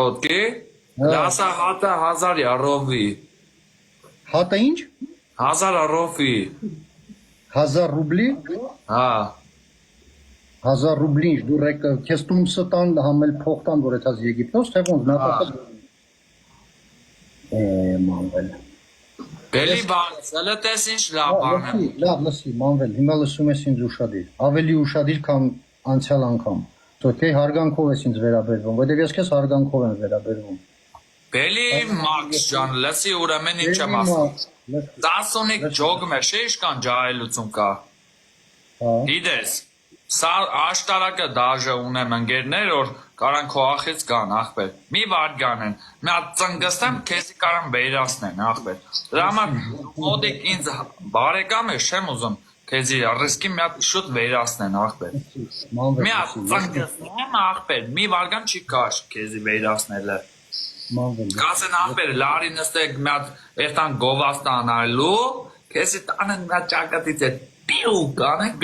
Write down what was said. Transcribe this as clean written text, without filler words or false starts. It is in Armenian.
Օքե։ Լասա հատա 1000 ռոբի։ Հատը ինչ։ 1000 ռոբի։ 1000 ռուբլի։ Հա։ 1000 ռուբլի ինչ դու ռեկ քեզ տունսը տան համել փող տան որ այդած Եգիպտոս թե ոնց նապատակ։ Մանվել։ Բելի բան, սելտես ինչ լավ բան է։ Լավ, լսի, մանվել, հիմա լսում ես ինձ ուշադիր։ Ավելի ուշադիր, քան անցյալ անգամ։ Դե հարգանքով ես ինձ վերաբերվում, որտեղ ես քեզ հարգանքով եմ վերաբերվում։ Բելի Մաքս ջան, լսի ուրեմն ինչ եմ ասում։ 15 ջոգ մեր շեշկան ջահելություն կա։ Գիտես, սա աշտարակը դաժե ունեմ ընկերներ, որ կարան քո ախից կան, ախպեր։ Մի վարգան են։ Մի հատ ծնգստեմ, քեզի կարան վերացնեն, ախպեր։ Դրա համար մոդիկ ինձ բարեկամ է, չեմ ուզում քեզի ռիսկի մի հատ շուտ վերացնեն, ախպեր։ Մի հատ ծնգստեմ, ախպեր, մի վարգան չի կաշ քեզի վերացնելը։ Կասեն ախպեր, լարի նստեք մի հատ երթան գովաստանալու, քեզի տանեն մի հատ ճակատից է պիու կանեք